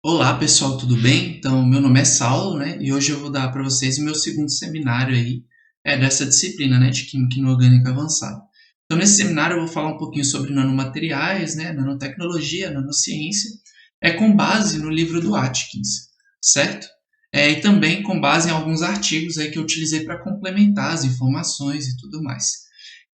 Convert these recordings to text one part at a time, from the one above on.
Olá pessoal, tudo bem? Então, meu nome é Saulo, né? E hoje eu vou dar para vocês o meu segundo seminário aí, dessa disciplina, né, de Química Inorgânica Avançada. Então, nesse seminário eu vou falar um pouquinho sobre nanomateriais, né, nanotecnologia, nanociência, com base no livro do Atkins, certo? E também com base em alguns artigos aí que eu utilizei para complementar as informações e tudo mais.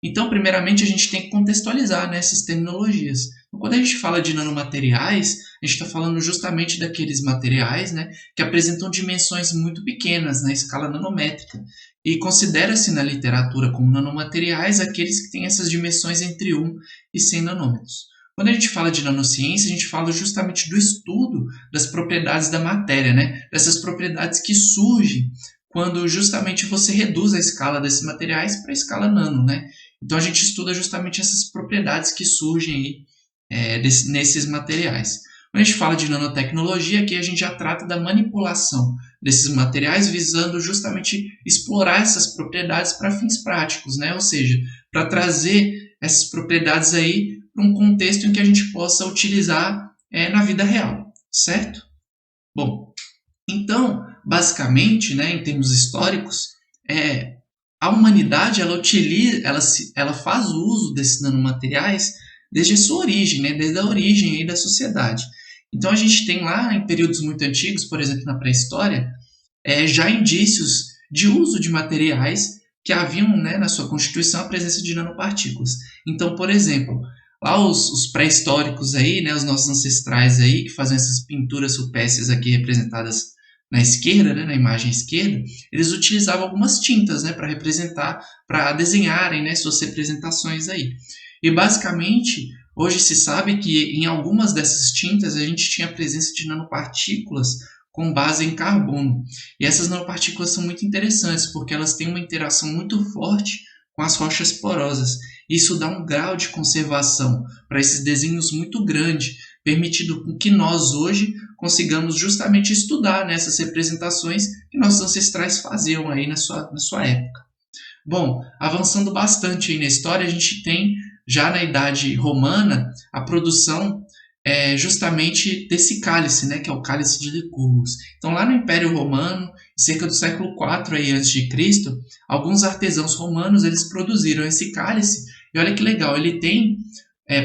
Então, primeiramente, a gente tem que contextualizar, né, essas terminologias. Então, quando a gente fala de nanomateriais, a gente está falando justamente daqueles materiais, né, que apresentam dimensões muito pequenas na escala nanométrica. E considera-se na literatura como nanomateriais aqueles que têm essas dimensões entre 1 e 100 nanômetros. Quando a gente fala de nanociência, a gente fala justamente do estudo das propriedades da matéria, né, dessas propriedades que surgem quando justamente você reduz a escala desses materiais para a escala nano, né? Então a gente estuda justamente essas propriedades que surgem aí, nesses materiais. Quando a gente fala de nanotecnologia, aqui a gente já trata da manipulação desses materiais visando justamente explorar essas propriedades para fins práticos, né? Ou seja, para trazer essas propriedades aí para um contexto em que a gente possa utilizar na vida real, certo? Bom, então, basicamente, né, em termos históricos, a humanidade ela utiliza, ela faz uso desses nanomateriais desde a sua origem, né, desde a origem aí da sociedade. Então a gente tem lá em períodos muito antigos, por exemplo na pré-história, já indícios de uso de materiais que haviam, né, na sua constituição a presença de nanopartículas. Então, por exemplo, lá os pré-históricos aí, né, os nossos ancestrais aí que fazem essas pinturas rupestres aqui representadas na esquerda, né, na imagem esquerda, eles utilizavam algumas tintas, né, para representar, para desenharem, né, suas representações aí. E basicamente, hoje se sabe que em algumas dessas tintas a gente tinha a presença de nanopartículas com base em carbono. E essas nanopartículas são muito interessantes porque elas têm uma interação muito forte com as rochas porosas. Isso dá um grau de conservação para esses desenhos muito grande, permitindo que nós hoje consigamos justamente estudar nessas representações que nossos ancestrais faziam aí na sua época. Bom, avançando bastante aí na história, a gente tem já na Idade Romana a produção justamente desse cálice, né, que é o cálice de Licurgos. Então, lá no Império Romano, cerca do século IV aí, antes de Cristo, alguns artesãos romanos eles produziram esse cálice. E olha que legal, ele tem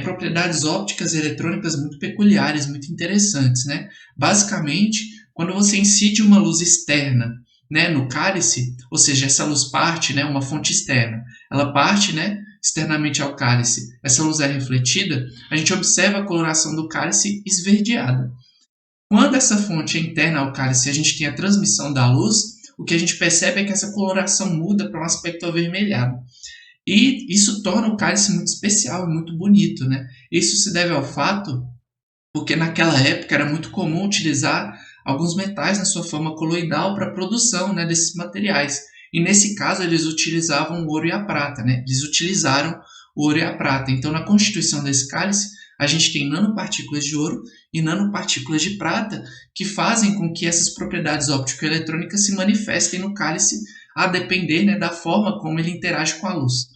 propriedades ópticas e eletrônicas muito peculiares, muito interessantes, né? Basicamente, quando você incide uma luz externa, né, no cálice, ou seja, essa luz parte, né, uma fonte externa, ela parte, né, externamente ao cálice, essa luz é refletida, a gente observa a coloração do cálice esverdeada. Quando essa fonte é interna ao cálice e a gente tem a transmissão da luz, o que a gente percebe é que essa coloração muda para um aspecto avermelhado. E isso torna o cálice muito especial e muito bonito, né? Isso se deve ao fato porque naquela época era muito comum utilizar alguns metais na sua forma coloidal para a produção, né, desses materiais. E nesse caso eles utilizavam o ouro e a prata, né? Eles utilizaram o ouro e a prata. Então na constituição desse cálice a gente tem nanopartículas de ouro e nanopartículas de prata que fazem com que essas propriedades óptico-eletrônicas se manifestem no cálice a depender, né, da forma como ele interage com a luz.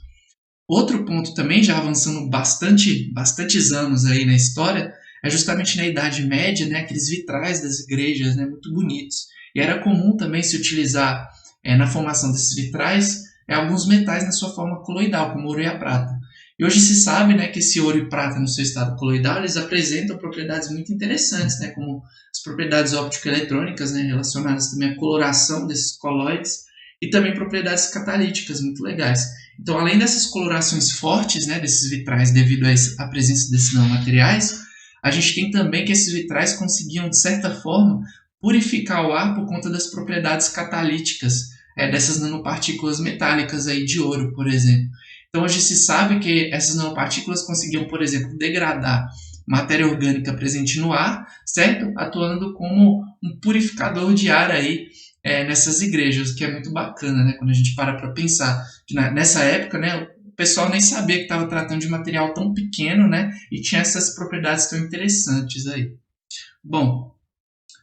Outro ponto também, já avançando bastantes anos aí na história, é justamente na Idade Média, né, aqueles vitrais das igrejas, né, muito bonitos. E era comum também se utilizar na formação desses vitrais alguns metais na sua forma coloidal, como o ouro e a prata. E hoje se sabe, né, que esse ouro e prata no seu estado coloidal eles apresentam propriedades muito interessantes, né, como as propriedades óptico-eletrônicas, né, relacionadas também à coloração desses colóides e também propriedades catalíticas muito legais. Então, além dessas colorações fortes, né, desses vitrais devido à presença desses nanomateriais, a gente tem também que esses vitrais conseguiam, de certa forma, purificar o ar por conta das propriedades catalíticas dessas nanopartículas metálicas aí de ouro, por exemplo. Então, hoje se sabe que essas nanopartículas conseguiam, por exemplo, degradar matéria orgânica presente no ar, certo? Atuando como um purificador de ar aí nessas igrejas, que é muito bacana, né? Quando a gente para pensar que nessa época, né, o pessoal nem sabia que estava tratando de material tão pequeno, né, e tinha essas propriedades tão interessantes aí. Bom,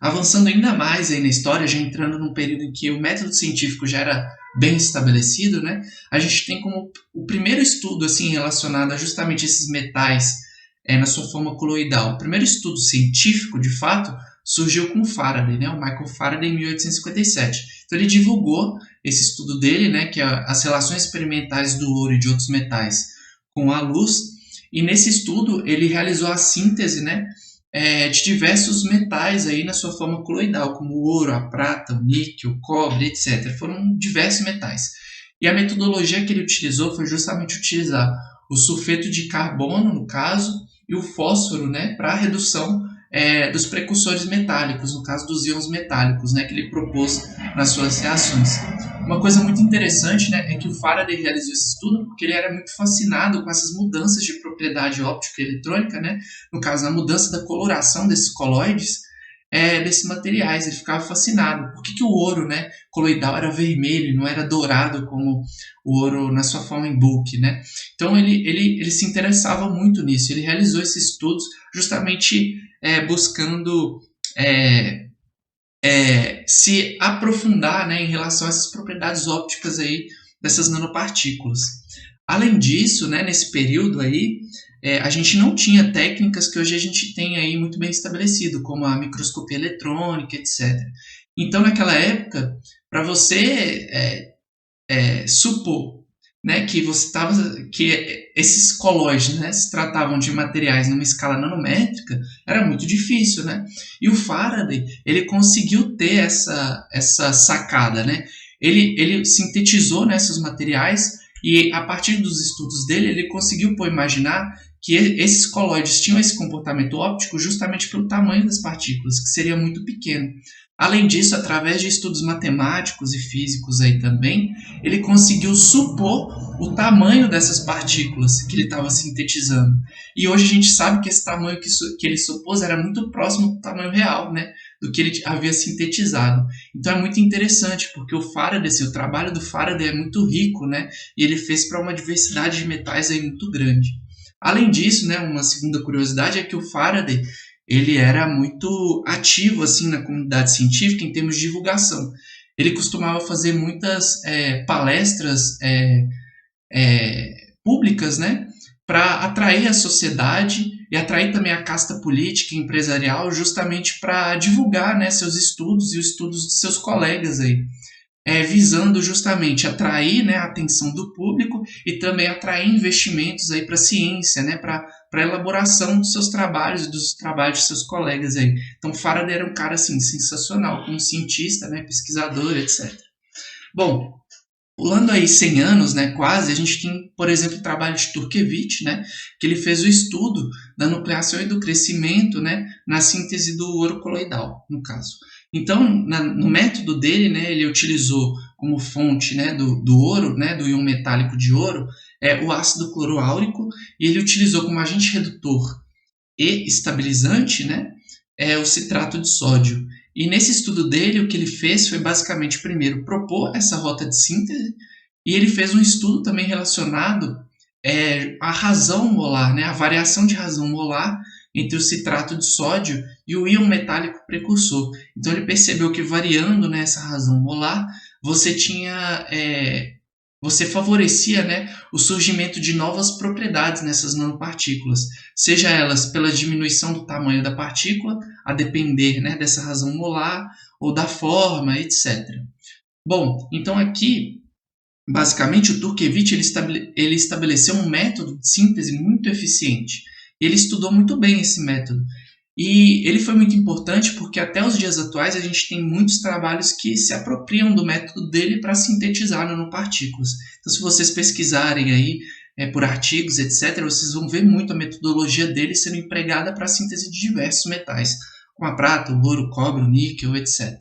avançando ainda mais aí na história, já entrando num período em que o método científico já era bem estabelecido, né, a gente tem como o primeiro estudo assim relacionado a justamente esses metais na sua forma coloidal. O primeiro estudo científico, de fato, surgiu com o Faraday, né, o Michael Faraday, em 1857. Então ele divulgou esse estudo dele, né, que é as relações experimentais do ouro e de outros metais com a luz, e nesse estudo ele realizou a síntese, né, de diversos metais aí na sua forma coloidal, como o ouro, a prata, o níquel, o cobre, etc. Foram diversos metais. E a metodologia que ele utilizou foi justamente utilizar o sulfeto de carbono, no caso, e o fósforo, né, para a redução dos precursores metálicos, no caso dos íons metálicos, né, que ele propôs nas suas reações. Uma coisa muito interessante, né, é que o Faraday realizou esse estudo porque ele era muito fascinado com essas mudanças de propriedade óptica e eletrônica, né, no caso, a mudança da coloração desses coloides, desses materiais. Ele ficava fascinado. Por que o ouro, né, coloidal era vermelho, não era dourado como o ouro na sua forma em bulk, né? Então ele se interessava muito nisso. Ele realizou esses estudos justamente buscando se aprofundar, né, em relação a essas propriedades ópticas aí dessas nanopartículas. Além disso, né, nesse período aí, a gente não tinha técnicas que hoje a gente tem aí muito bem estabelecido, como a microscopia eletrônica, etc. Então, naquela época, para você supor, né, que que esses colóides, né, se tratavam de materiais numa escala nanométrica, era muito difícil, né? E o Faraday, ele conseguiu ter essa sacada, né? Ele sintetizou, né, esses materiais e a partir dos estudos dele, ele conseguiu imaginar que esses colóides tinham esse comportamento óptico justamente pelo tamanho das partículas, que seria muito pequeno. Além disso, através de estudos matemáticos e físicos aí também, ele conseguiu supor o tamanho dessas partículas que ele estava sintetizando. E hoje a gente sabe que esse tamanho que ele supôs era muito próximo do tamanho real, né, do que ele havia sintetizado. Então é muito interessante, porque o Faraday, o trabalho do Faraday é muito rico, né, e ele fez para uma diversidade de metais aí muito grande. Além disso, né, uma segunda curiosidade é que o Faraday ele era muito ativo assim na comunidade científica em termos de divulgação. Ele costumava fazer muitas palestras públicas, né, para atrair a sociedade e atrair também a casta política e empresarial, justamente para divulgar, né, seus estudos e os estudos de seus colegas aí. Visando justamente atrair, né, a atenção do público e também atrair investimentos aí para a ciência, né, para a elaboração dos seus trabalhos e dos trabalhos de seus colegas aí. Então Faraday era um cara assim sensacional como cientista, né, pesquisador, etc. Bom, pulando aí 100 anos, né, quase, a gente tem, por exemplo, o trabalho de Turkevich, né, que ele fez o estudo da nucleação e do crescimento, né, na síntese do ouro coloidal, no caso. Então, no método dele, né, ele utilizou como fonte, né, do ouro, né, do íon metálico de ouro, o ácido cloroáurico, e ele utilizou como agente redutor e estabilizante, né, o citrato de sódio. E nesse estudo dele, o que ele fez foi basicamente, primeiro, propor essa rota de síntese, e ele fez um estudo também relacionado à razão molar, né, a variação de razão molar entre o citrato de sódio e o íon metálico precursor. Então ele percebeu que variando, né, essa razão molar, você favorecia, né, o surgimento de novas propriedades nessas nanopartículas, seja elas pela diminuição do tamanho da partícula, a depender, né, dessa razão molar, ou da forma, etc. Bom, então aqui, basicamente, o Turkevich ele estabeleceu um método de síntese muito eficiente. Ele estudou muito bem esse método. E ele foi muito importante porque até os dias atuais a gente tem muitos trabalhos que se apropriam do método dele para sintetizar nanopartículas. Então, se vocês pesquisarem aí por artigos, etc., vocês vão ver muito a metodologia dele sendo empregada para a síntese de diversos metais, como a prata, o ouro, o cobre, o níquel, etc.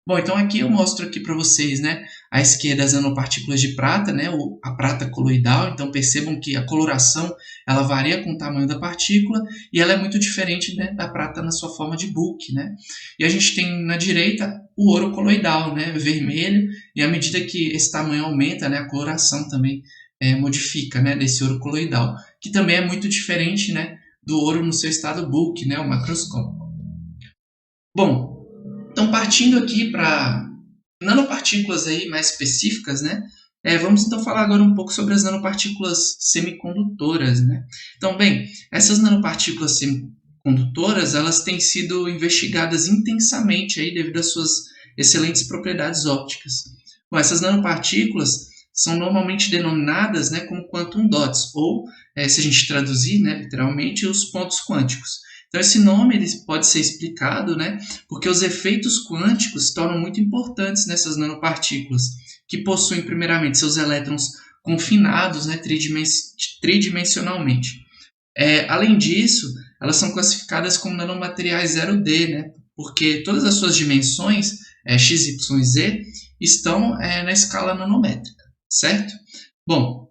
Bom, então aqui eu mostro aqui para vocês, né, à esquerda as nanopartículas de prata, né, a prata coloidal. Então percebam que a coloração ela varia com o tamanho da partícula e ela é muito diferente, né, da prata na sua forma de bulk, né. E a gente tem na direita o ouro coloidal, né, vermelho, e à medida que esse tamanho aumenta, né, a coloração também modifica, né, desse ouro coloidal, que também é muito diferente, né, do ouro no seu estado bulk, né, o macroscópico. Bom, então, partindo aqui para nanopartículas aí mais específicas, né? Vamos então falar agora um pouco sobre as nanopartículas semicondutoras, né? Então, bem, essas nanopartículas condutoras, elas têm sido investigadas intensamente aí devido às suas excelentes propriedades ópticas. Bom, essas nanopartículas são normalmente denominadas, né, como quantum dots, ou, se a gente traduzir, né, literalmente, os pontos quânticos. Então, esse nome ele pode ser explicado, né, porque os efeitos quânticos se tornam muito importantes nessas nanopartículas, que possuem, primeiramente, seus elétrons confinados, né, tridimensionalmente. Além disso, elas são classificadas como nanomateriais 0D, né, porque todas as suas dimensões, x, y e z, estão na escala nanométrica, certo? Bom,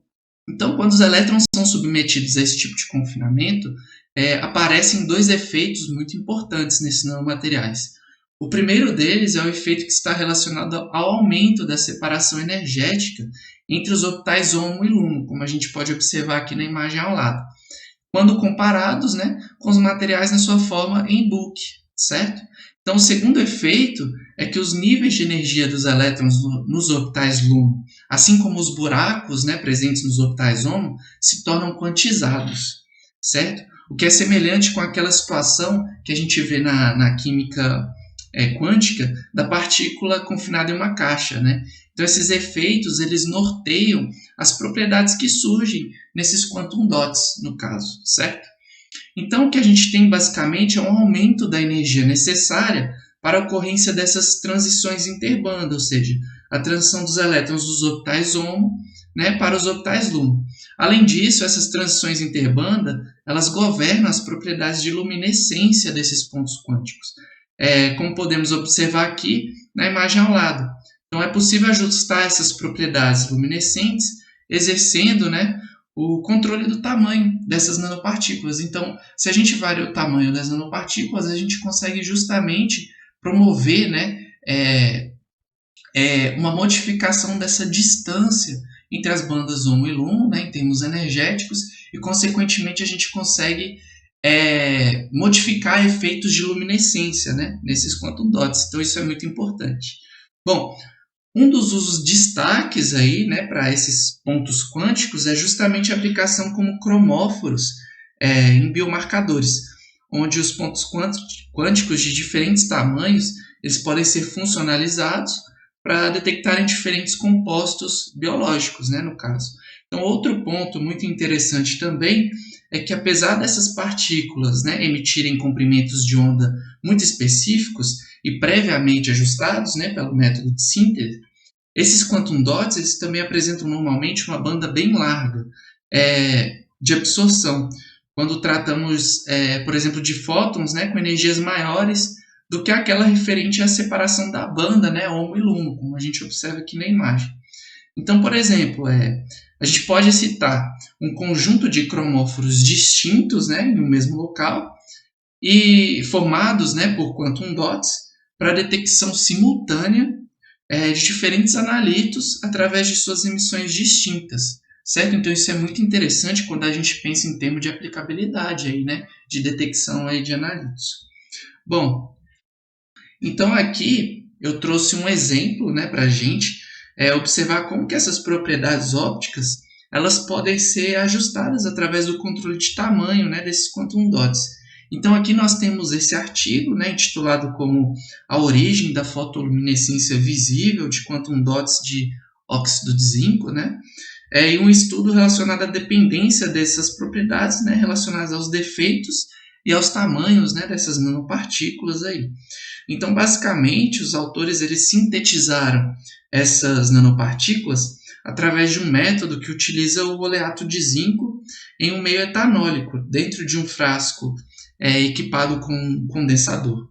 então, quando os elétrons são submetidos a esse tipo de confinamento, aparecem dois efeitos muito importantes nesses nanomateriais. O primeiro deles é o efeito que está relacionado ao aumento da separação energética entre os orbitais HOMO e LUMO, como a gente pode observar aqui na imagem ao lado, quando comparados, né, com os materiais na sua forma em bulk, certo? Então, o segundo efeito é que os níveis de energia dos elétrons nos orbitais LUMO, assim como os buracos, né, presentes nos orbitais HOMO, se tornam quantizados, certo? O que é semelhante com aquela situação que a gente vê na química quântica da partícula confinada em uma caixa, né? Então, esses efeitos, eles norteiam as propriedades que surgem nesses quantum dots, no caso, certo? Então, o que a gente tem, basicamente, é um aumento da energia necessária para a ocorrência dessas transições interbanda, ou seja, a transição dos elétrons dos orbitais HOMO, né, para os orbitais LUMO. Além disso, essas transições interbanda, elas governam as propriedades de luminescência desses pontos quânticos, como podemos observar aqui na imagem ao lado. Então, é possível ajustar essas propriedades luminescentes, exercendo, né, o controle do tamanho dessas nanopartículas. Então, se a gente varia o tamanho das nanopartículas, a gente consegue justamente promover, né, uma modificação dessa distância entre as bandas HOMO e LUMO, né, em termos energéticos, e, consequentemente, a gente consegue modificar efeitos de luminescência, né, nesses quantum dots. Então, isso é muito importante. Bom, um dos usos destaques aí, né, para esses pontos quânticos é justamente a aplicação como cromóforos em biomarcadores, onde os pontos quânticos de diferentes tamanhos eles podem ser funcionalizados para detectarem diferentes compostos biológicos, né, no caso. Então, outro ponto muito interessante também é que, apesar dessas partículas, né, emitirem comprimentos de onda muito específicos e previamente ajustados, né, pelo método de síntese, esses quantum dots eles também apresentam normalmente uma banda bem larga de absorção, quando tratamos, por exemplo, de fótons, né, com energias maiores do que aquela referente à separação da banda, né, HOMO e LUMO, como a gente observa aqui na imagem. Então, por exemplo, a gente pode citar um conjunto de cromóforos distintos, né, em um mesmo local, e formados, né, por quantum dots, para detecção simultânea de diferentes analitos através de suas emissões distintas, certo? Então, isso é muito interessante quando a gente pensa em termos de aplicabilidade, aí, né, de detecção aí de analitos. Bom, então aqui eu trouxe um exemplo, né, para a gente observar como que essas propriedades ópticas elas podem ser ajustadas através do controle de tamanho, né, desses quantum dots. Então, aqui nós temos esse artigo, né, intitulado como A Origem da Fotoluminescência Visível de Quantum Dots de Óxido de Zinco, né, e um estudo relacionado à dependência dessas propriedades, né, relacionadas aos defeitos e aos tamanhos, né, dessas nanopartículas aí. Então, basicamente, os autores eles sintetizaram essas nanopartículas através de um método que utiliza o oleato de zinco em um meio etanólico, dentro de um frasco equipado com um condensador.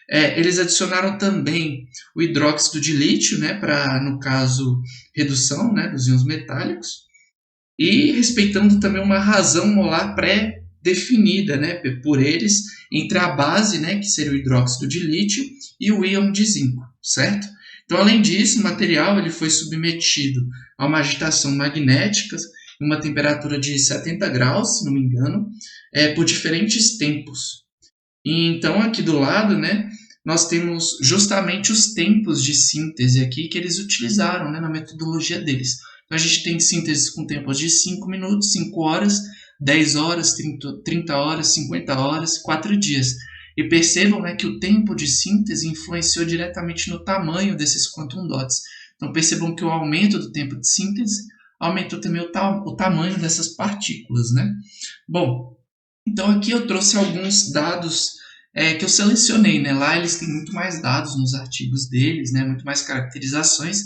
Eles adicionaram também o hidróxido de lítio, né, para, no caso, redução, né, dos íons metálicos, e respeitando também uma razão molar pré-definida, né, por eles, entre a base, né, que seria o hidróxido de lítio, e o íon de zinco, certo? Então, além disso, o material ele foi submetido a uma agitação magnética, em uma temperatura de 70 graus, se não me engano, por diferentes tempos. E então, aqui do lado, né, nós temos justamente os tempos de síntese aqui que eles utilizaram, né, na metodologia deles. Então, a gente tem sínteses com tempos de 5 minutos, 5 horas, 10 horas, 30 horas, 50 horas, 4 dias. E percebam, né, que o tempo de síntese influenciou diretamente no tamanho desses quantum dots. Então percebam que o aumento do tempo de síntese aumentou também o tamanho dessas partículas, né? Bom, então aqui eu trouxe alguns dados que eu selecionei, né? Lá eles têm muito mais dados nos artigos deles, né? Muito mais caracterizações,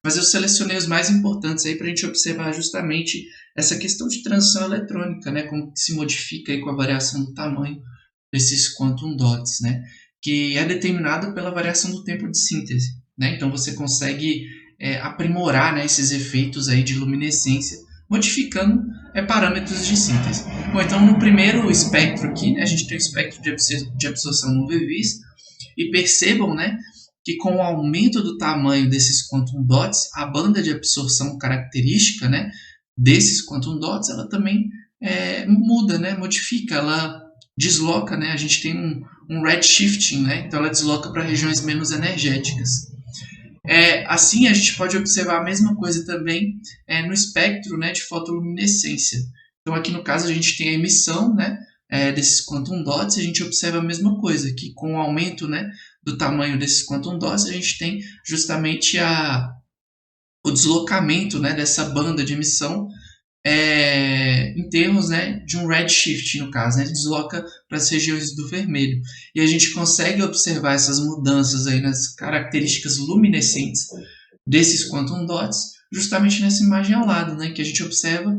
mas eu selecionei os mais importantes aí para a gente observar justamente essa questão de transição eletrônica, né? Como que se modifica aí com a variação do tamanho desses quantum dots, né? Que é determinado pela variação do tempo de síntese, né? Então você consegue aprimorar, né, esses efeitos aí de luminescência, modificando parâmetros de síntese. Bom, então no primeiro espectro aqui, né, a gente tem o espectro de absorção no UV-Vis, e percebam, né, que com o aumento do tamanho desses quantum dots, a banda de absorção característica, né, desses quantum dots, ela também muda, né, modifica, ela desloca, né, a gente tem um redshifting, né, então ela desloca para regiões menos energéticas. Assim, a gente pode observar a mesma coisa também no espectro, né, de fotoluminescência. Então, aqui no caso, a gente tem a emissão, né, desses quantum dots, e a gente observa a mesma coisa, que com o aumento, né, do tamanho desses quantum dots, a gente tem justamente o deslocamento, né, dessa banda de emissão em termos, né, de um redshift, no caso, né, ele desloca para as regiões do vermelho. E a gente consegue observar essas mudanças aí nas características luminescentes desses quantum dots, justamente nessa imagem ao lado, né, que a gente observa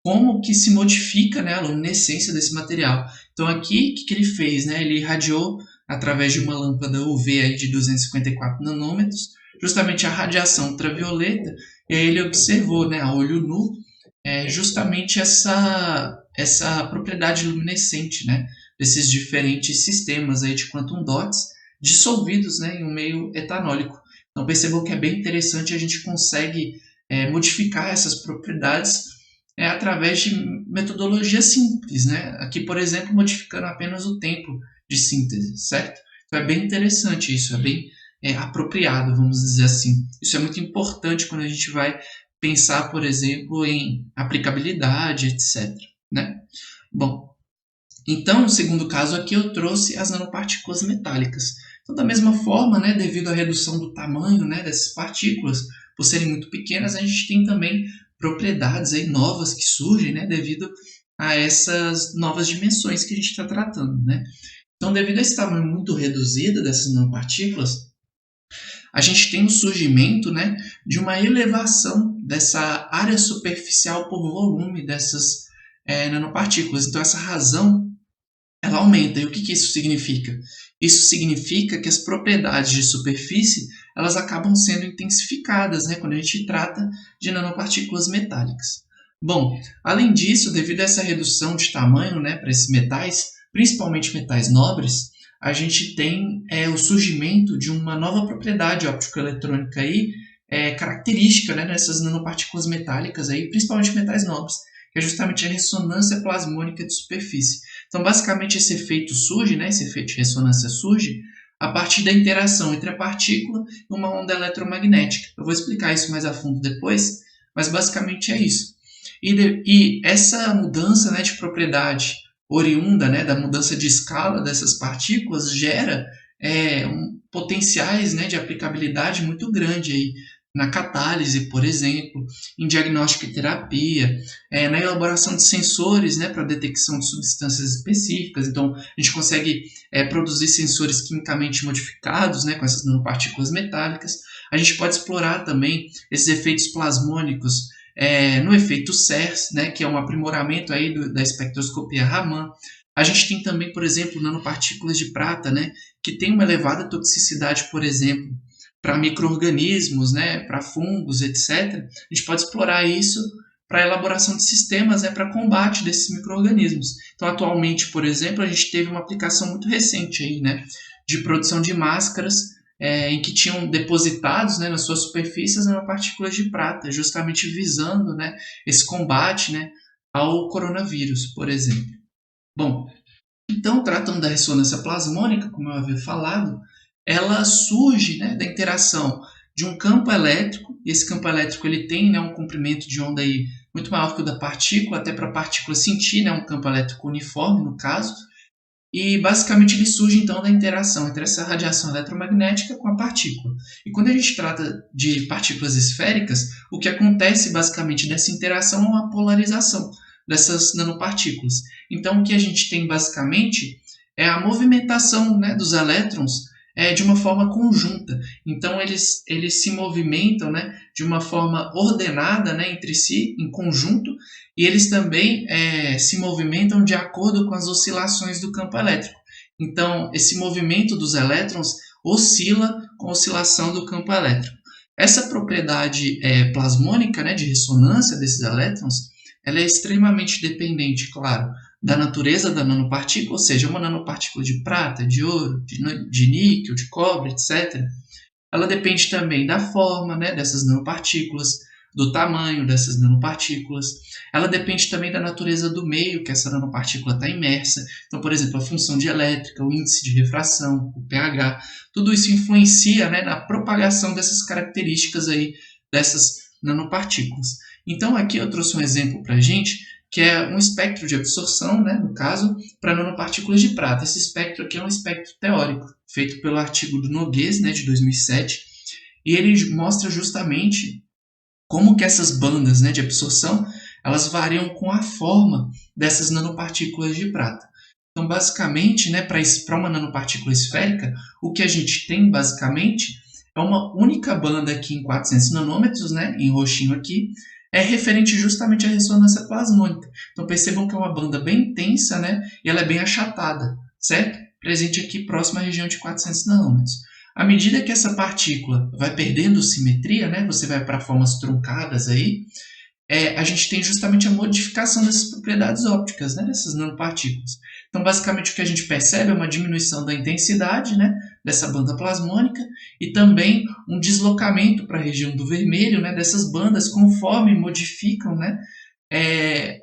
como que se modifica, né, a luminescência desse material. Então aqui, o que ele fez? Né, ele irradiou através de uma lâmpada UV aí de 254 nanômetros, justamente a radiação ultravioleta, e aí ele observou, né, a olho nu, justamente essa propriedade luminescente, né, desses diferentes sistemas aí de quantum dots dissolvidos, né, em um meio etanólico. Então percebam que é bem interessante, a gente consegue modificar essas propriedades através de metodologia simples, né? Aqui, por exemplo, modificando apenas o tempo de síntese, certo? Então é bem interessante isso, é bem apropriado, vamos dizer assim. Isso é muito importante quando a gente vai pensar, por exemplo, em aplicabilidade, etc. Né? Bom, então, no segundo caso aqui, eu trouxe as nanopartículas metálicas. Então, da mesma forma, né, devido à redução do tamanho, né, dessas partículas, por serem muito pequenas, a gente tem também propriedades aí novas que surgem, né, devido a essas novas dimensões que a gente está tratando. Né? Então, devido a esse tamanho muito reduzido dessas nanopartículas, a gente tem o surgimento, né, de uma elevação dessa área superficial por volume dessas nanopartículas. Então, essa razão ela aumenta. E o que isso significa? Isso significa que as propriedades de superfície elas acabam sendo intensificadas, né, quando a gente trata de nanopartículas metálicas. Bom, além disso, devido a essa redução de tamanho, né, para esses metais, principalmente metais nobres, a gente tem o surgimento de uma nova propriedade óptico-eletrônica aí, característica, né, nessas nanopartículas metálicas, aí, principalmente metais nobres, que é justamente a ressonância plasmônica de superfície. Então, basicamente, esse efeito surge, né, esse efeito de ressonância surge a partir da interação entre a partícula e uma onda eletromagnética. Eu vou explicar isso mais a fundo depois, mas basicamente é isso. E essa mudança, né, de propriedade oriunda, né, da mudança de escala dessas partículas gera potenciais, né, de aplicabilidade muito grande aí, na catálise, por exemplo, em diagnóstico e terapia, na elaboração de sensores, né, para detecção de substâncias específicas. Então, a gente consegue produzir sensores quimicamente modificados, né, com essas nanopartículas metálicas. A gente pode explorar também esses efeitos plasmônicos no efeito CERS, né, que é um aprimoramento aí da espectroscopia Raman. A gente tem também, por exemplo, nanopartículas de prata, né, que tem uma elevada toxicidade, por exemplo, para micro-organismos, né, para fungos, etc. A gente pode explorar isso para a elaboração de sistemas, né, para combate desses micro-organismos. Então, atualmente, por exemplo, a gente teve uma aplicação muito recente aí, né, de produção de máscaras em que tinham depositados, né, nas suas superfícies nanopartículas de prata, justamente visando, né, esse combate, né, ao coronavírus, por exemplo. Bom, então, tratando da ressonância plasmônica, como eu havia falado, ela surge, né, da interação de um campo elétrico, e esse campo elétrico ele tem, né, um comprimento de onda aí muito maior que o da partícula, até para a partícula sentir, né, um campo elétrico uniforme, no caso, e basicamente ele surge então da interação entre essa radiação eletromagnética com a partícula. E quando a gente trata de partículas esféricas, o que acontece basicamente nessa interação é uma polarização dessas nanopartículas. Então o que a gente tem basicamente é a movimentação, né, dos elétrons de uma forma conjunta. Então eles se movimentam, né, de uma forma ordenada, né, entre si, em conjunto, e eles também se movimentam de acordo com as oscilações do campo elétrico. Então, esse movimento dos elétrons oscila com a oscilação do campo elétrico. Essa propriedade plasmônica, né, de ressonância desses elétrons, ela é extremamente dependente, claro, da natureza da nanopartícula, ou seja, uma nanopartícula de prata, de ouro, de níquel, de cobre, etc. Ela depende também da forma, né, dessas nanopartículas, do tamanho dessas nanopartículas. Ela depende também da natureza do meio que essa nanopartícula está imersa. Então, por exemplo, a função dielétrica, o índice de refração, o pH, tudo isso influencia, né, na propagação dessas características aí dessas nanopartículas. Então, aqui eu trouxe um exemplo para a gente, que é um espectro de absorção, né, no caso, para nanopartículas de prata. Esse espectro aqui é um espectro teórico, feito pelo artigo do Noguês, né, de 2007, e ele mostra justamente como que essas bandas, né, de absorção, elas variam com a forma dessas nanopartículas de prata. Então, basicamente, né, para uma nanopartícula esférica, o que a gente tem, basicamente, é uma única banda aqui em 400 nanômetros, né, em roxinho aqui, é referente justamente à ressonância plasmônica. Então, percebam que é uma banda bem intensa, né, e ela é bem achatada, certo? Presente aqui próximo à região de 400 nanômetros. À medida que essa partícula vai perdendo simetria, né, você vai para formas truncadas aí, a gente tem justamente a modificação dessas propriedades ópticas, né, dessas nanopartículas. Então, basicamente, o que a gente percebe é uma diminuição da intensidade, né, dessa banda plasmônica e também um deslocamento para a região do vermelho, né, dessas bandas conforme modificam, né,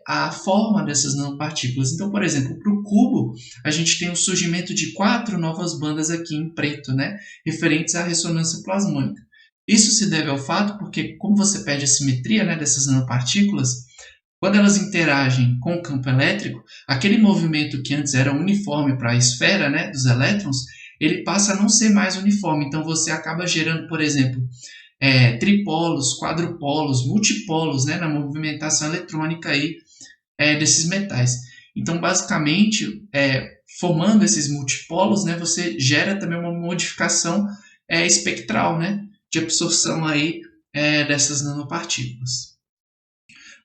a forma dessas nanopartículas. Então, por exemplo, para o cubo, a gente tem o surgimento de 4 novas bandas aqui em preto, né, referentes à ressonância plasmônica. Isso se deve ao fato porque, como você perde a simetria, né, dessas nanopartículas, quando elas interagem com o campo elétrico, aquele movimento que antes era uniforme para a esfera, né, dos elétrons, ele passa a não ser mais uniforme. Então você acaba gerando, por exemplo, tripolos, quadrupolos, multipolos, né, na movimentação eletrônica aí, desses metais. Então, basicamente, formando esses multipolos, né, você gera também uma modificação espectral, né, de absorção aí, dessas nanopartículas.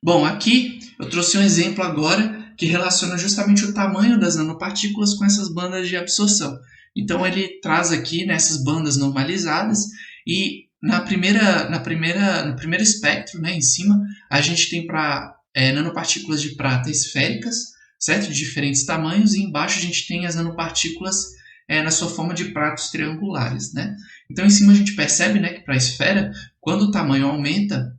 Bom, aqui eu trouxe um exemplo agora que relaciona justamente o tamanho das nanopartículas com essas bandas de absorção. Então ele traz aqui nessas bandas normalizadas e no primeiro espectro, né, em cima, a gente tem para nanopartículas de prata esféricas, certo? De diferentes tamanhos, e embaixo a gente tem as nanopartículas na sua forma de pratos triangulares, né? Então em cima a gente percebe, né, que para a esfera, quando o tamanho aumenta,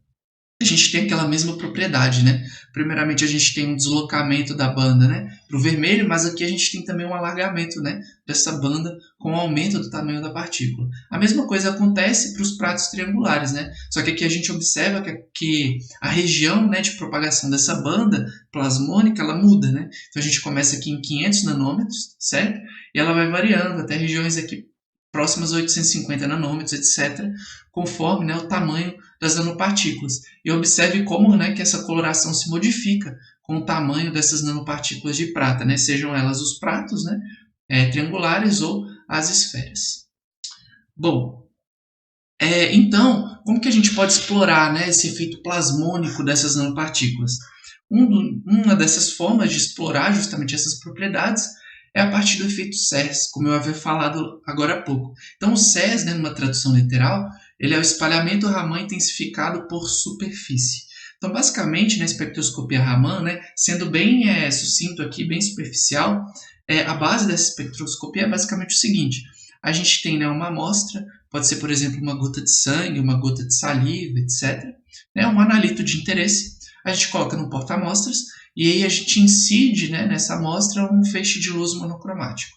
a gente tem aquela mesma propriedade, né? Primeiramente a gente tem um deslocamento da banda, né, para o vermelho, mas aqui a gente tem também um alargamento, né, dessa banda com o aumento do tamanho da partícula. A mesma coisa acontece para os pratos triangulares, né? Só que aqui a gente observa que a região, né, de propagação dessa banda plasmônica, ela muda, né? Então a gente começa aqui em 500 nanômetros, certo? E ela vai variando até regiões aqui próximas a 850 nanômetros, etc., conforme, né, o tamanho das nanopartículas. E observe como, né, que essa coloração se modifica com o tamanho dessas nanopartículas de prata, né, sejam elas os pratos, né, triangulares ou as esferas. Bom, então, como que a gente pode explorar, né, esse efeito plasmônico dessas nanopartículas? Uma dessas formas de explorar justamente essas propriedades é a partir do efeito SERS, como eu havia falado agora há pouco. Então, o SERS, né, numa tradução literal, ele é o espalhamento Raman intensificado por superfície. Então, basicamente, na espectroscopia Raman, né, sendo bem sucinto aqui, bem superficial, a base dessa espectroscopia é basicamente o seguinte: a gente tem, né, uma amostra, pode ser, por exemplo, uma gota de sangue, uma gota de saliva, etc., né, um analito de interesse, a gente coloca no porta-amostras e aí a gente incide, né, nessa amostra um feixe de luz monocromático.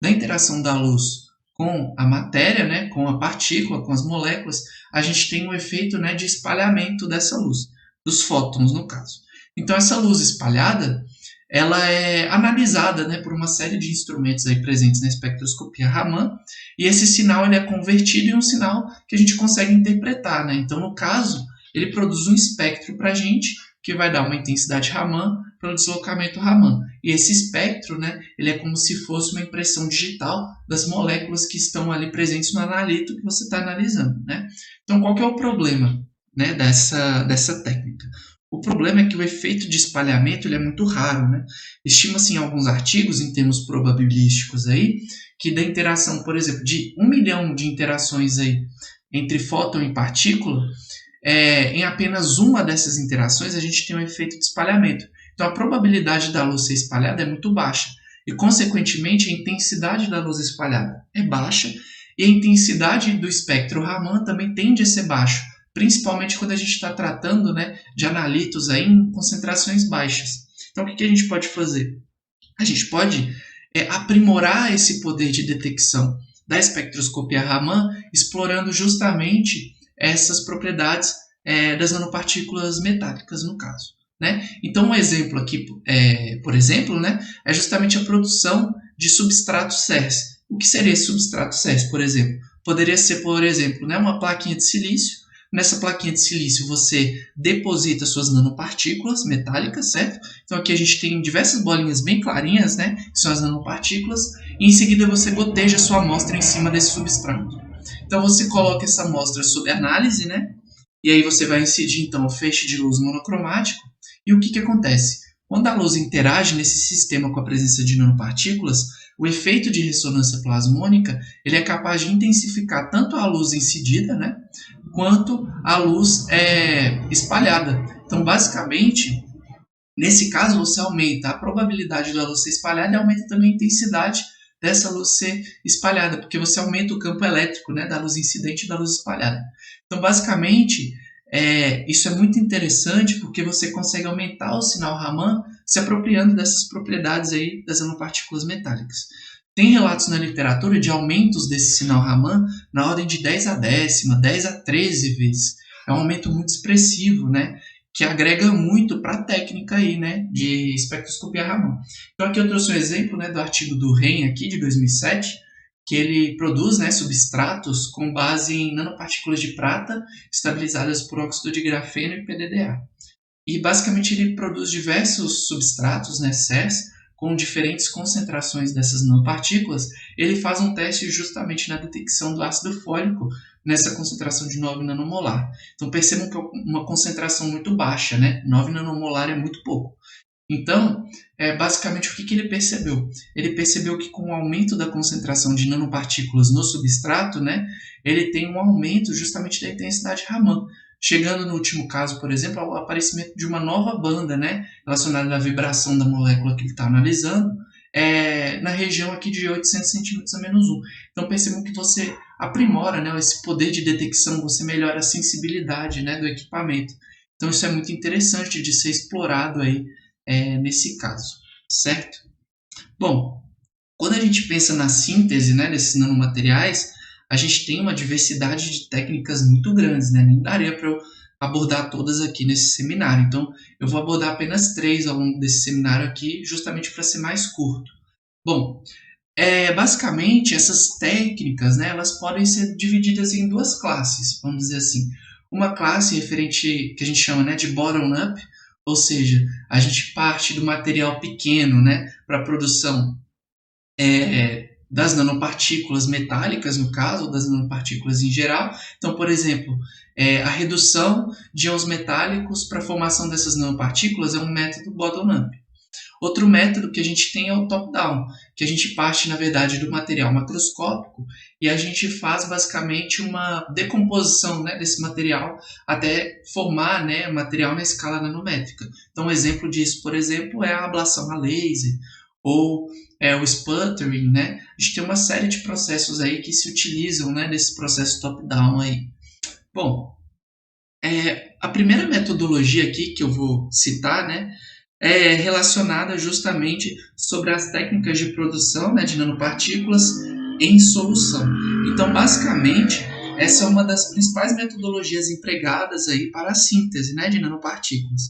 Na interação da luz com a matéria, né, com a partícula, com as moléculas, a gente tem um efeito, né, de espalhamento dessa luz. dos fótons, no caso. Então, essa luz espalhada, ela é analisada, né, por uma série de instrumentos aí presentes na espectroscopia Raman, e esse sinal ele é convertido em um sinal que a gente consegue interpretar, né? Então, no caso, ele produz um espectro para a gente, que vai dar uma intensidade Raman para o deslocamento Raman. E esse espectro, né, ele é como se fosse uma impressão digital das moléculas que estão ali presentes no analito que você está analisando, né? Então, qual que é o problema, né, dessa técnica? O problema é que o efeito de espalhamento ele é muito raro, né? Estima-se em alguns artigos, em termos probabilísticos aí, que da interação, por exemplo, de 1 milhão de interações aí entre fóton e partícula, em apenas uma dessas interações a gente tem um efeito de espalhamento. Então a probabilidade da luz ser espalhada é muito baixa e, consequentemente, a intensidade da luz espalhada é baixa e a intensidade do espectro Raman também tende a ser baixa, principalmente quando a gente está tratando, né, de analitos aí em concentrações baixas. Então o que a gente pode fazer? A gente pode aprimorar esse poder de detecção da espectroscopia Raman explorando justamente essas propriedades das nanopartículas metálicas, no caso, né? Então, um exemplo aqui, por exemplo, né, é justamente a produção de substrato CERS. O que seria esse substrato CERS, por exemplo? Poderia ser, por exemplo, né, uma plaquinha de silício. Nessa plaquinha de silício você deposita suas nanopartículas metálicas, certo? Então aqui a gente tem diversas bolinhas bem clarinhas, né, que são as nanopartículas, e em seguida você goteja a sua amostra em cima desse substrato. Então você coloca essa amostra sob análise, né? E aí você vai incidir então o feixe de luz monocromático. E o que acontece? Quando a luz interage nesse sistema com a presença de nanopartículas, o efeito de ressonância plasmônica ele é capaz de intensificar tanto a luz incidida, né, quanto a luz espalhada. Então, basicamente, nesse caso, você aumenta a probabilidade da luz ser espalhada e aumenta também a intensidade dessa luz ser espalhada, porque você aumenta o campo elétrico, né, da luz incidente e da luz espalhada. Então, basicamente, isso é muito interessante porque você consegue aumentar o sinal Raman se apropriando dessas propriedades aí das nanopartículas metálicas. Tem relatos na literatura de aumentos desse sinal Raman na ordem de 10 a 10ª, 10 a 13 vezes. É um aumento muito expressivo, né, que agrega muito para a técnica aí, né, de espectroscopia Raman. Então aqui eu trouxe um exemplo, né, do artigo do Ren aqui de 2007, que ele produz, né, substratos com base em nanopartículas de prata estabilizadas por óxido de grafeno e PDDA. E basicamente ele produz diversos substratos, né, CERS, com diferentes concentrações dessas nanopartículas. Ele faz um teste justamente na detecção do ácido fólico nessa concentração de 9 nanomolar. Então percebam que é uma concentração muito baixa, né? 9 nanomolar é muito pouco. Então, basicamente o que ele percebeu? Ele percebeu que com o aumento da concentração de nanopartículas no substrato, né, ele tem um aumento justamente da intensidade Raman, chegando no último caso, por exemplo, ao aparecimento de uma nova banda, né, relacionada à vibração da molécula que ele está analisando, na região aqui de 800 centímetros a menos 1. Então percebam que você aprimora, né, esse poder de detecção, você melhora a sensibilidade, né, do equipamento. Então isso é muito interessante de ser explorado aí nesse caso, certo? Bom, quando a gente pensa na síntese, né, desses nanomateriais, a gente tem uma diversidade de técnicas muito grandes, né? Nem daria para eu abordar todas aqui nesse seminário. Então, eu vou abordar apenas 3 ao longo desse seminário aqui, justamente para ser mais curto. Bom, basicamente, essas técnicas, né, elas podem ser divididas em 2 classes, vamos dizer assim. Uma classe referente, que a gente chama, né, de bottom-up, ou seja, a gente parte do material pequeno, né, para a produção das nanopartículas metálicas, no caso, ou das nanopartículas em geral. Então, por exemplo, a redução de íons metálicos para a formação dessas nanopartículas é um método bottom-up. Outro método que a gente tem é o top-down, que a gente parte, na verdade, do material macroscópico e a gente faz basicamente uma decomposição, né, desse material até formar, né, material na escala nanométrica. Então, um exemplo disso, por exemplo, é a ablação a laser ou o sputtering, né? A gente tem uma série de processos aí que se utilizam, né, desse processo top-down aí. Bom, a primeira metodologia aqui que eu vou citar, né, é relacionada justamente sobre as técnicas de produção, né, de nanopartículas em solução. Então, basicamente, essa é uma das principais metodologias empregadas aí para a síntese, né, de nanopartículas.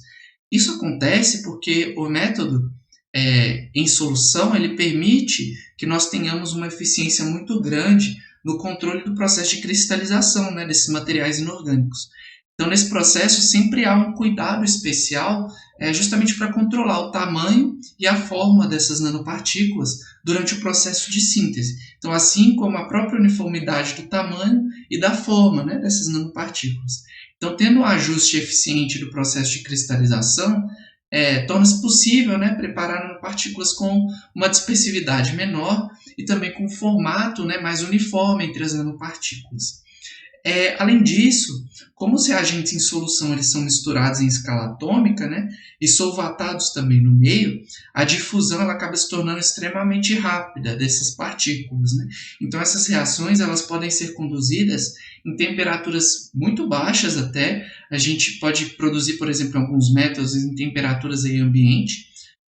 Isso acontece porque o método em solução ele permite que nós tenhamos uma eficiência muito grande no controle do processo de cristalização, né, desses materiais inorgânicos. Então, nesse processo, sempre há um cuidado especial justamente para controlar o tamanho e a forma dessas nanopartículas durante o processo de síntese. Então, assim como a própria uniformidade do tamanho e da forma, né, dessas nanopartículas. Então, tendo um ajuste eficiente do processo de cristalização, torna-se possível, né, preparar nanopartículas com uma dispersividade menor e também com um formato, né, mais uniforme entre as nanopartículas. Além disso, como os reagentes em solução eles são misturados em escala atômica, né, e solvatados também no meio, a difusão ela acaba se tornando extremamente rápida dessas partículas, né? Então essas reações elas podem ser conduzidas em temperaturas muito baixas até. A gente pode produzir, por exemplo, alguns métodos em temperaturas aí ambiente,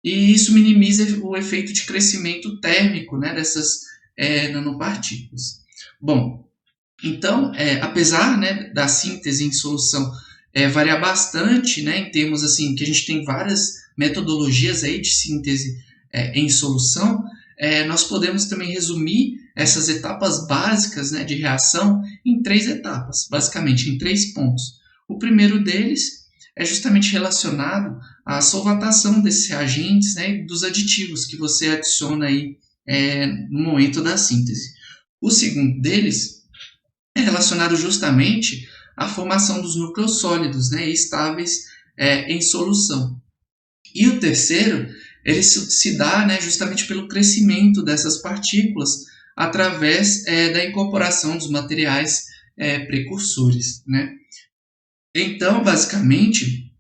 e isso minimiza o efeito de crescimento térmico, né, dessas nanopartículas. Bom, então, apesar, né, da síntese em solução variar bastante, né, em termos assim, que a gente tem várias metodologias aí de síntese em solução, nós podemos também resumir essas etapas básicas, né, de reação em 3 etapas, basicamente em 3 pontos. O primeiro deles é justamente relacionado à solvatação desses reagentes, né, e dos aditivos que você adiciona aí no momento da síntese. O segundo deles é relacionado justamente à formação dos núcleos sólidos, né, estáveis em solução. E o terceiro, ele se dá, né, justamente pelo crescimento dessas partículas através da incorporação dos materiais precursores, né. Então, basicamente,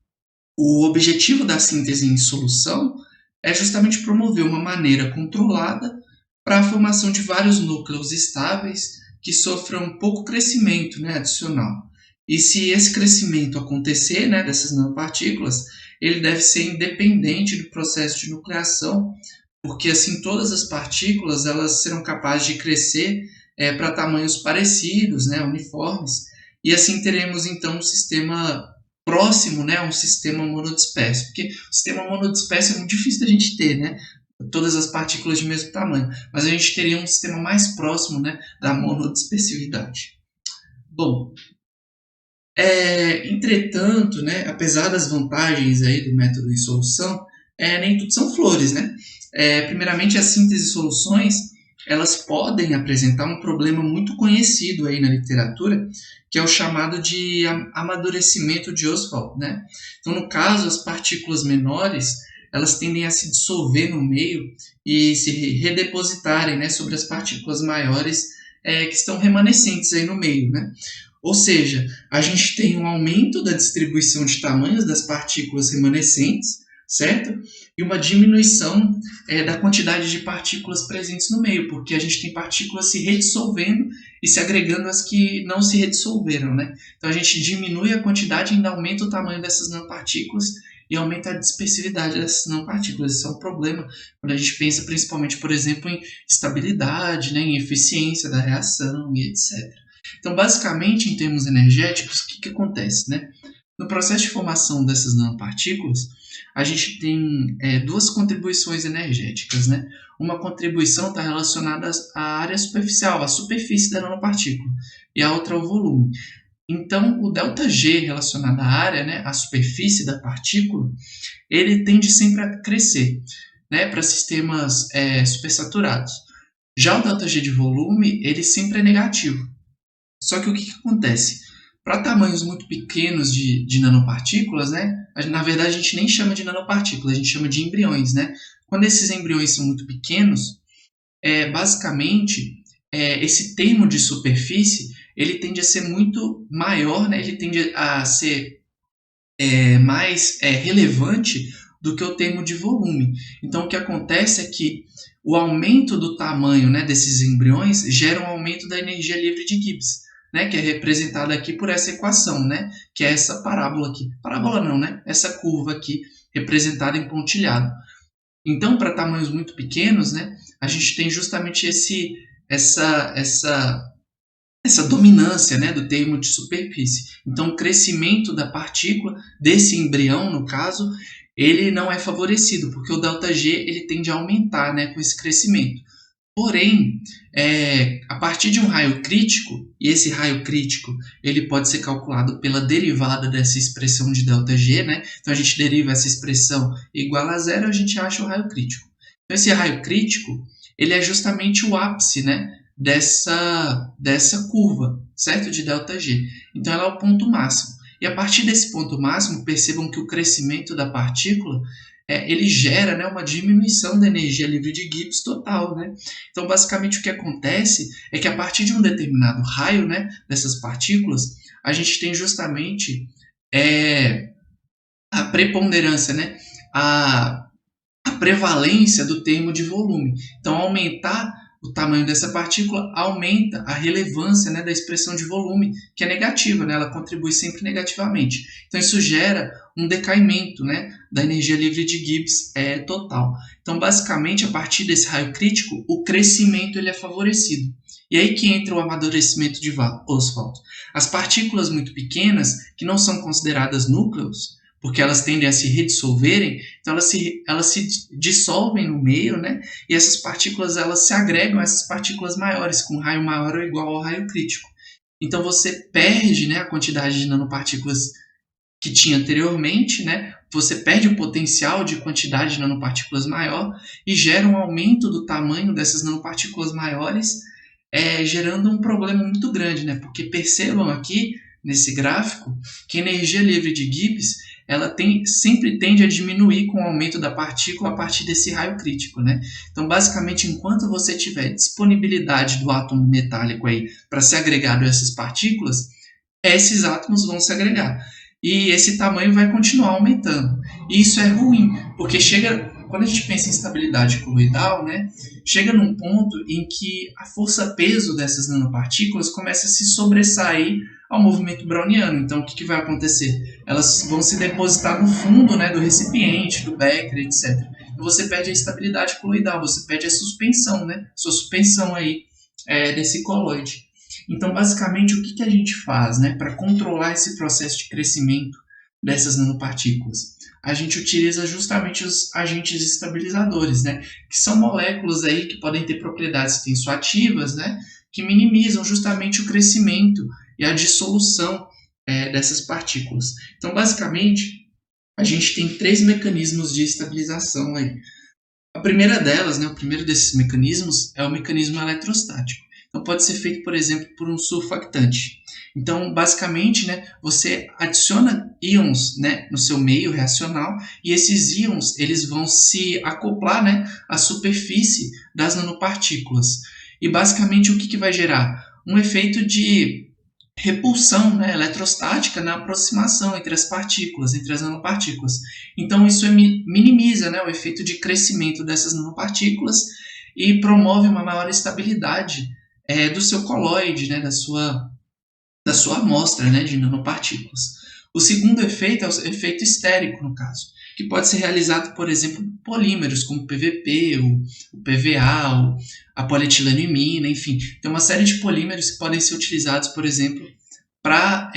o objetivo da síntese em solução é justamente promover uma maneira controlada para a formação de vários núcleos estáveis que sofram pouco crescimento, né, adicional. E se esse crescimento acontecer, né, dessas nanopartículas, ele deve ser independente do processo de nucleação, porque assim todas as partículas elas serão capazes de crescer para tamanhos parecidos, né, uniformes, e assim teremos então um sistema próximo, né, um sistema monodisperso, porque o sistema monodisperso é muito difícil da gente ter, né, todas as partículas de mesmo tamanho, mas a gente teria um sistema mais próximo, né, da monodispersividade. Bom, entretanto, né, apesar das vantagens aí do método em solução, nem tudo são flores, né? Primeiramente, as síntese de soluções elas podem apresentar um problema muito conhecido aí na literatura, que é o chamado de amadurecimento de Ostwald, né? Então, no caso, as partículas menores elas tendem a se dissolver no meio e se redepositarem, né, sobre as partículas maiores que estão remanescentes aí no meio, né? Ou seja, a gente tem um aumento da distribuição de tamanhos das partículas remanescentes, certo? E uma diminuição da quantidade de partículas presentes no meio, porque a gente tem partículas se redissolvendo e se agregando às que não se redissolveram, né? Então a gente diminui a quantidade e ainda aumenta o tamanho dessas nanopartículas e aumenta a dispersividade dessas nanopartículas. Isso é um problema quando a gente pensa principalmente, por exemplo, em estabilidade, né, em eficiência da reação e etc. Então, basicamente, em termos energéticos, o que acontece, né? No processo de formação dessas nanopartículas, a gente tem duas contribuições energéticas, né? Uma contribuição está relacionada à área superficial, à superfície da nanopartícula, e a outra ao volume. Então, o ΔG relacionado à área, né, à superfície da partícula, ele tende sempre a crescer, né, para sistemas supersaturados. Já o ΔG de volume, ele sempre é negativo. Só que o que acontece? Para tamanhos muito pequenos de nanopartículas, né, na verdade a gente nem chama de nanopartículas, a gente chama de embriões, né? Quando esses embriões são muito pequenos, basicamente, esse termo de superfície, ele tende a ser muito maior, né? Ele tende a ser mais relevante do que o termo de volume. Então, o que acontece é que o aumento do tamanho, né, desses embriões gera um aumento da energia livre de Gibbs, né, que é representada aqui por essa equação, né, que é essa parábola aqui. Parábola não, né? Essa curva aqui, representada em pontilhado. Então, para tamanhos muito pequenos, né, a gente tem justamente essa essa dominância, né, do termo de superfície. Então, o crescimento da partícula, desse embrião, no caso, ele não é favorecido, porque o ΔG ele tende a aumentar, né, com esse crescimento. Porém, a partir de um raio crítico, e esse raio crítico ele pode ser calculado pela derivada dessa expressão de ΔG, né? Então, a gente deriva essa expressão igual a zero, a gente acha o raio crítico. Então, esse raio crítico ele é justamente o ápice, né, dessa curva, certo? De ΔG. Então, ela é o ponto máximo. E a partir desse ponto máximo, percebam que o crescimento da partícula ele gera, né, uma diminuição da energia livre de Gibbs total, né? Então, basicamente, o que acontece é que a partir de um determinado raio, né, dessas partículas, a gente tem justamente a preponderância, né, a prevalência do termo de volume. Então, aumentar o tamanho dessa partícula aumenta a relevância, né, da expressão de volume, que é negativa, né? Ela contribui sempre negativamente. Então, isso gera um decaimento, né, da energia livre de Gibbs total. Então, basicamente, a partir desse raio crítico, o crescimento ele é favorecido. E aí que entra o amadurecimento de Ostwald. As partículas muito pequenas, que não são consideradas núcleos, porque elas tendem a se redissolverem, então elas se dissolvem no meio, né? E essas partículas elas se agregam a essas partículas maiores, com um raio maior ou igual ao raio crítico. Então você perde, né, a quantidade de nanopartículas que tinha anteriormente, né? Você perde o potencial de quantidade de nanopartículas maior e gera um aumento do tamanho dessas nanopartículas maiores, gerando um problema muito grande, né? Porque percebam aqui nesse gráfico que a energia livre de Gibbs ela sempre tende a diminuir com o aumento da partícula a partir desse raio crítico, né? Então, basicamente, enquanto você tiver disponibilidade do átomo metálico aí para ser agregado a essas partículas, esses átomos vão se agregar. E esse tamanho vai continuar aumentando. E isso é ruim, porque quando a gente pensa em estabilidade coloidal, né, chega num ponto em que a força-peso dessas nanopartículas começa a se sobressair ao movimento browniano. Então, o que vai acontecer? Elas vão se depositar no fundo, né, do recipiente, do becker, etc. E você perde a estabilidade coloidal, você perde a suspensão, né, sua suspensão aí desse coloide. Então, basicamente, o que a gente faz, né, para controlar esse processo de crescimento dessas nanopartículas? A gente utiliza justamente os agentes estabilizadores, né, que são moléculas aí que podem ter propriedades tensoativas, né, que minimizam justamente o crescimento e a dissolução dessas partículas. Então, basicamente, a gente tem 3 mecanismos de estabilização aí. A primeira delas, né, o primeiro desses mecanismos é o mecanismo eletrostático. Então, pode ser feito, por exemplo, por um surfactante. Então, basicamente, né, você adiciona íons, né, no seu meio reacional e esses íons eles vão se acoplar, né, à superfície das nanopartículas. E, basicamente, o que vai gerar? Um efeito de repulsão, né, eletrostática na aproximação entre as partículas, entre as nanopartículas. Então, isso minimiza, né, o efeito de crescimento dessas nanopartículas e promove uma maior estabilidade do seu coloide, né, da sua amostra, né, de nanopartículas. O segundo efeito é o efeito estérico, no caso, que pode ser realizado, por exemplo, por polímeros, como o PVP, o PVA, a polietilenimina, enfim. Tem uma série de polímeros que podem ser utilizados, por exemplo, para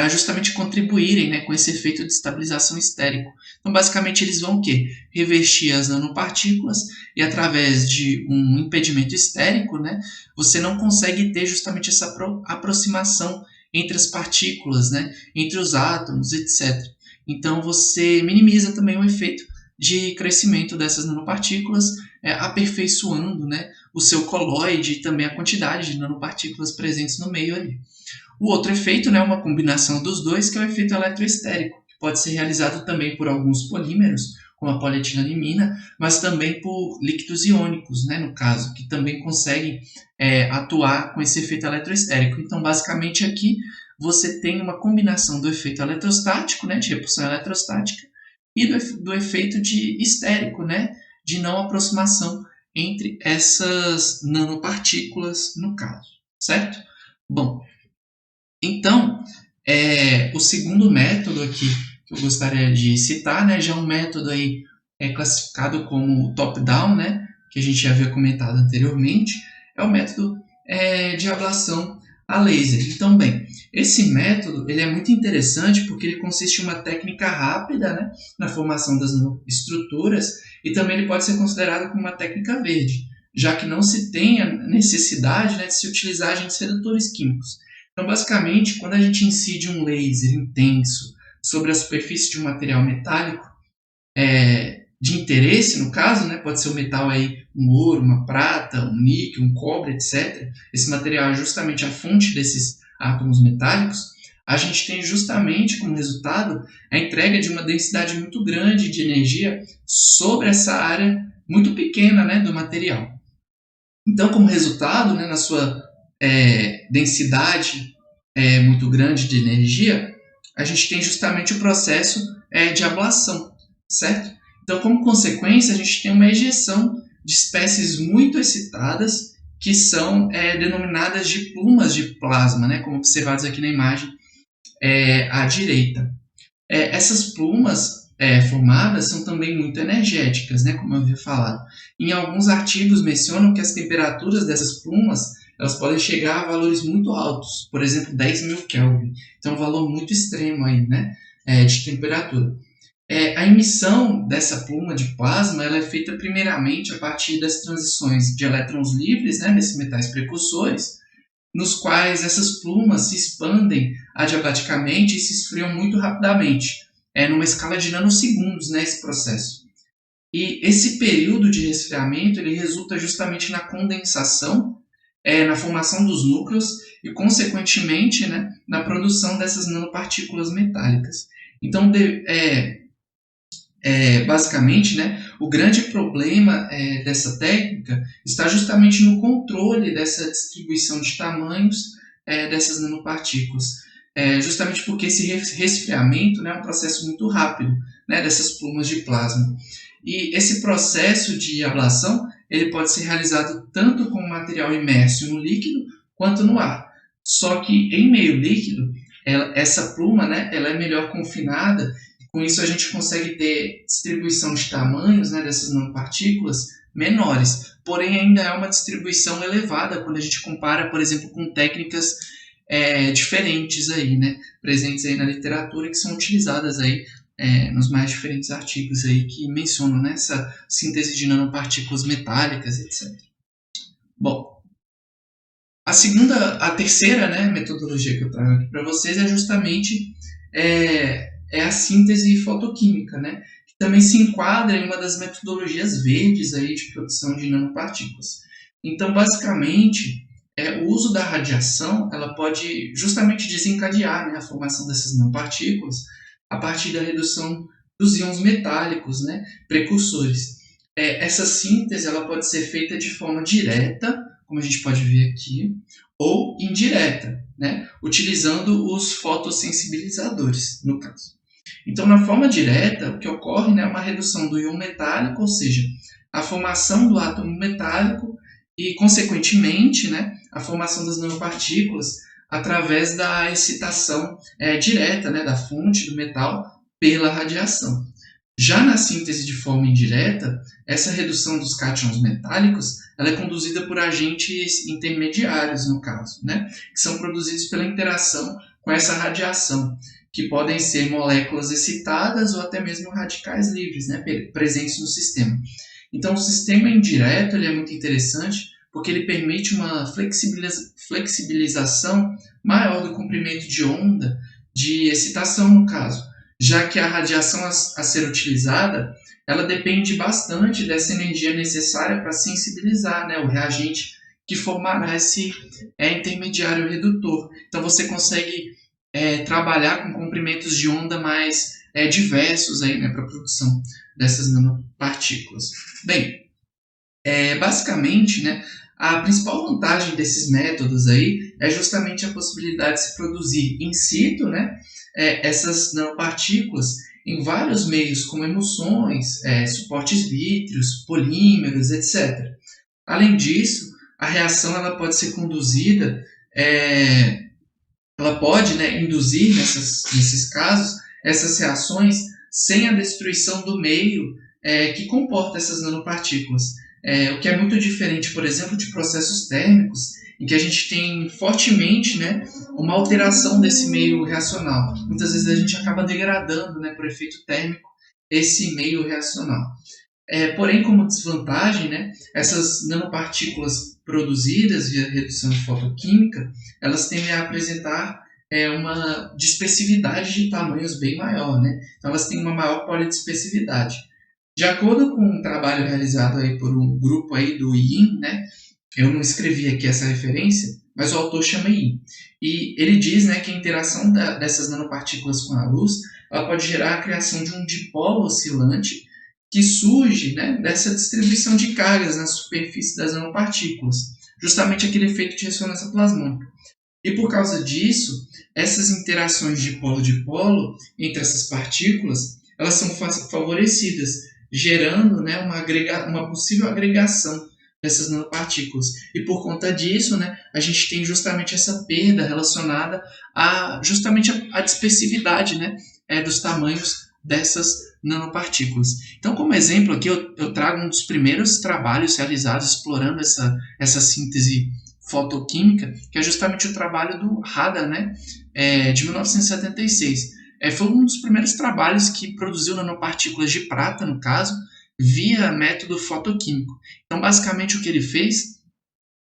justamente contribuírem, né, com esse efeito de estabilização estérico. Então, basicamente, eles vão o quê? Revestir as nanopartículas e, através de um impedimento estérico, né, você não consegue ter justamente essa aproximação entre as partículas, né, entre os átomos, etc. Então, você minimiza também o efeito de crescimento dessas nanopartículas, aperfeiçoando, né, o seu coloide e também a quantidade de nanopartículas presentes no meio ali. O outro efeito, né, uma combinação dos dois, que é o efeito eletroestérico, que pode ser realizado também por alguns polímeros, como a polietilenimina, mas também por líquidos iônicos, né, no caso, que também conseguem atuar com esse efeito eletroestérico. Então, basicamente, aqui você tem uma combinação do efeito eletrostático, né, de repulsão eletrostática, e do efeito de estérico, né, de não aproximação entre essas nanopartículas, no caso, certo? Bom, então, o segundo método aqui que eu gostaria de citar, né, já é um método aí classificado como top-down, né, que a gente já havia comentado anteriormente, é o método de ablação a laser. Então, bem, esse método ele é muito interessante porque ele consiste em uma técnica rápida, né, na formação das estruturas, e também ele pode ser considerado como uma técnica verde, já que não se tem a necessidade, né, de se utilizar agentes redutores químicos. Então, basicamente, quando a gente incide um laser intenso sobre a superfície de um material metálico, de interesse, no caso, né, pode ser um metal aí, um ouro, uma prata, um níquel, um cobre, etc. Esse material é justamente a fonte desses átomos metálicos. A gente tem justamente como resultado a entrega de uma densidade muito grande de energia sobre essa área muito pequena, né, do material. Então, como resultado, né, na sua densidade muito grande de energia, a gente tem justamente o processo de ablação, certo? Então, como consequência, a gente tem uma ejeção de espécies muito excitadas que são denominadas de plumas de plasma, né, como observados aqui na imagem à direita. Essas plumas formadas são também muito energéticas, né, como eu havia falado. Em alguns artigos mencionam que as temperaturas dessas plumas elas podem chegar a valores muito altos, por exemplo, 10.000 Kelvin. Então, é um valor muito extremo aí, né, de temperatura. A emissão dessa pluma de plasma ela é feita primeiramente a partir das transições de elétrons livres, né, nesses metais precursores, nos quais essas plumas se expandem adiabaticamente e se esfriam muito rapidamente, numa escala de nanosegundos, né, esse processo. E esse período de resfriamento ele resulta justamente na condensação, na formação dos núcleos e, consequentemente, né, na produção dessas nanopartículas metálicas. Então, basicamente, né, o grande problema dessa técnica está justamente no controle dessa distribuição de tamanhos dessas nanopartículas. Justamente porque esse resfriamento, né, é um processo muito rápido, né, dessas plumas de plasma. E esse processo de ablação ele pode ser realizado tanto com material imerso no líquido quanto no ar. Só que em meio líquido, essa pluma, né, ela é melhor confinada. Com isso, a gente consegue ter distribuição de tamanhos, né, dessas nanopartículas menores. Porém, ainda é uma distribuição elevada quando a gente compara, por exemplo, com técnicas diferentes aí, né, presentes aí na literatura que são utilizadas aí nos mais diferentes artigos aí que mencionam, né, essa síntese de nanopartículas metálicas, etc. Bom, a terceira, né, metodologia que eu trago aqui para vocês é justamente a síntese fotoquímica, né, que também se enquadra em uma das metodologias verdes aí de produção de nanopartículas. Então, basicamente, o uso da radiação ela pode justamente desencadear, né, a formação dessas nanopartículas a partir da redução dos íons metálicos, né, precursores. Essa síntese ela pode ser feita de forma direta, como a gente pode ver aqui, ou indireta, né, utilizando os fotossensibilizadores, no caso. Então, na forma direta, o que ocorre, né, é uma redução do íon metálico, ou seja, a formação do átomo metálico e, consequentemente, né, a formação das nanopartículas através da excitação direta, né, da fonte do metal pela radiação. Já na síntese de forma indireta, essa redução dos cátions metálicos ela é conduzida por agentes intermediários, no caso, né, que são produzidos pela interação com essa radiação, que podem ser moléculas excitadas ou até mesmo radicais livres, né, presentes no sistema. Então, o sistema indireto ele é muito interessante porque ele permite uma flexibilização maior do comprimento de onda de excitação, no caso, já que a radiação a ser utilizada ela depende bastante dessa energia necessária para sensibilizar, né, o reagente que formará esse intermediário redutor. Então, você consegue trabalhar com comprimentos de onda mais diversos aí, né, para a produção dessas nanopartículas. Bem, basicamente, né, a principal vantagem desses métodos aí é justamente a possibilidade de se produzir in situ, né, essas nanopartículas em vários meios, como emulsões, suportes vítreos, polímeros, etc. Além disso, a reação ela pode ser conduzida, ela pode, né, induzir nesses casos essas reações sem a destruição do meio que comporta essas nanopartículas. o que é muito diferente, por exemplo, de processos térmicos, em que a gente tem fortemente, né, uma alteração desse meio reacional. Muitas vezes a gente acaba degradando, né, por efeito térmico, esse meio reacional. Porém, como desvantagem, né, essas nanopartículas produzidas via redução fotoquímica, elas tendem a apresentar uma dispersividade de tamanhos bem maior, né? Então, elas têm uma maior polidispersividade. De acordo com um trabalho realizado aí por um grupo aí do Yin, né, eu não escrevi aqui essa referência, mas o autor chama Yin. E ele diz, né, que a interação dessas nanopartículas com a luz ela pode gerar a criação de um dipolo oscilante que surge, né, dessa distribuição de cargas na superfície das nanopartículas, justamente aquele efeito de ressonância plasmônica. E por causa disso, essas interações de polo entre essas partículas, elas são favorecidas, gerando, né, uma possível agregação dessas nanopartículas. E por conta disso, né, a gente tem justamente essa perda relacionada a justamente a dispersividade, né, dos tamanhos dessas nanopartículas. Então, como exemplo aqui, eu trago um dos primeiros trabalhos realizados explorando essa síntese fotoquímica, que é justamente o trabalho do Hada, né, de 1976. Foi um dos primeiros trabalhos que produziu nanopartículas de prata, no caso, via método fotoquímico. Então, basicamente, o que ele fez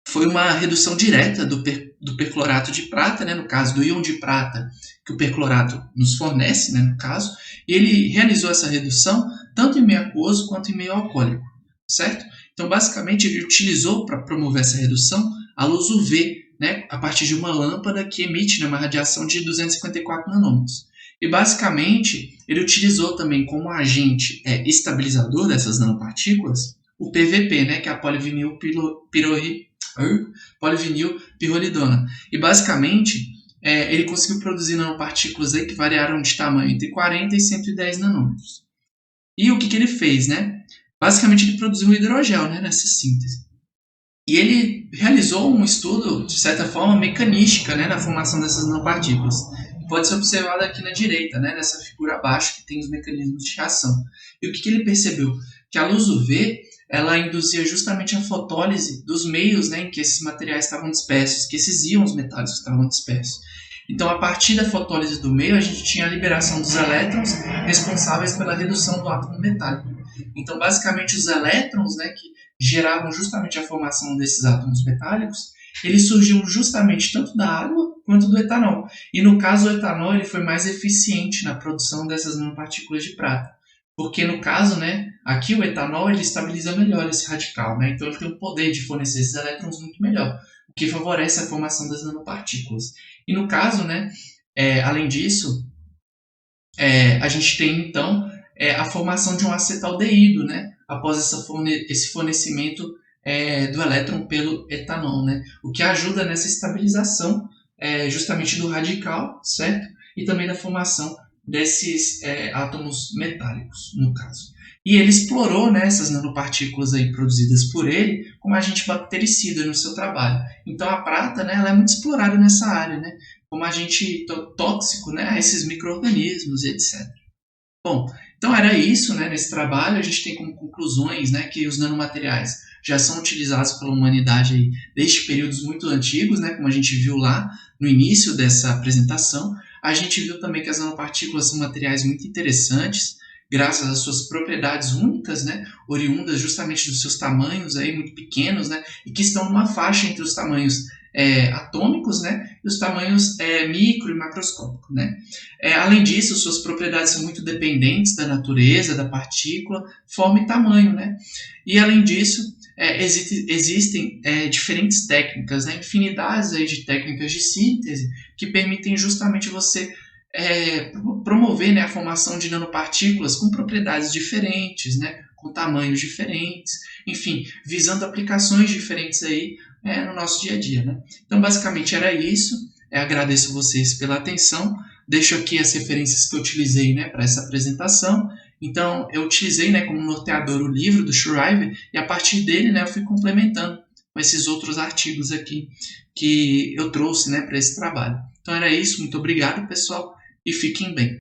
foi uma redução direta do perclorato de prata, né, no caso do íon de prata, que o perclorato nos fornece, né, no caso, e ele realizou essa redução tanto em meio aquoso quanto em meio alcoólico, certo? Então, basicamente, ele utilizou para promover essa redução a luz UV, né, a partir de uma lâmpada que emite, né, uma radiação de 254 nanômetros. E, basicamente, ele utilizou também como agente estabilizador dessas nanopartículas o PVP, né, que é a polivinil pirrolidona. E, basicamente, ele conseguiu produzir nanopartículas aí que variaram de tamanho entre 40 e 110 nanômetros. E o que ele fez, né? Basicamente, ele produziu um hidrogel, né, nessa síntese. E ele realizou um estudo, de certa forma, mecanística, né, na formação dessas nanopartículas. Pode ser observado aqui na direita, né, nessa figura abaixo, que tem os mecanismos de reação. E o que ele percebeu? Que a luz UV ela induzia justamente a fotólise dos meios, né, em que esses materiais estavam dispersos, que esses íons metálicos estavam dispersos. Então, a partir da fotólise do meio, a gente tinha a liberação dos elétrons responsáveis pela redução do átomo metálico. Então, basicamente, os elétrons, né, que geravam justamente a formação desses átomos metálicos, eles surgiam justamente tanto da água quanto do etanol. E no caso, o etanol ele foi mais eficiente na produção dessas nanopartículas de prata. Porque no caso, né, aqui o etanol ele estabiliza melhor esse radical, né? Então ele tem o poder de fornecer esses elétrons muito melhor, o que favorece a formação das nanopartículas. E no caso, né, além disso, a gente tem então a formação de um acetaldeído, né, após esse fornecimento do elétron pelo etanol, né, o que ajuda nessa estabilização justamente do radical, certo? E também da formação desses átomos metálicos, no caso. E ele explorou, né, essas nanopartículas aí produzidas por ele como agente bactericida no seu trabalho. Então a prata, né, ela é muito explorada nessa área, né, como agente tóxico, né, a esses micro-organismos, etc. Bom, então era isso, né, nesse trabalho. A gente tem como conclusões, né, que os nanomateriais já são utilizados pela humanidade aí desde períodos muito antigos, né, como a gente viu lá no início dessa apresentação. A gente viu também que as nanopartículas são materiais muito interessantes, graças às suas propriedades únicas, né, oriundas justamente dos seus tamanhos aí muito pequenos, né, e que estão numa faixa entre os tamanhos atômicos, né, e os tamanhos micro e macroscópicos, né. Além disso, suas propriedades são muito dependentes da natureza, da partícula, forma e tamanho, né. E além disso, existem diferentes técnicas, né, infinidades aí de técnicas de síntese que permitem justamente você promover, né, a formação de nanopartículas com propriedades diferentes, né, com tamanhos diferentes, enfim, visando aplicações diferentes aí no nosso dia a dia, né? Então, basicamente era isso. Agradeço vocês pela atenção. Deixo aqui as referências que eu utilizei, né, para essa apresentação. Então, eu utilizei, né, como norteador o livro do Schreiber e a partir dele, né, eu fui complementando com esses outros artigos aqui que eu trouxe, né, para esse trabalho. Então, era isso. Muito obrigado, pessoal, e fiquem bem.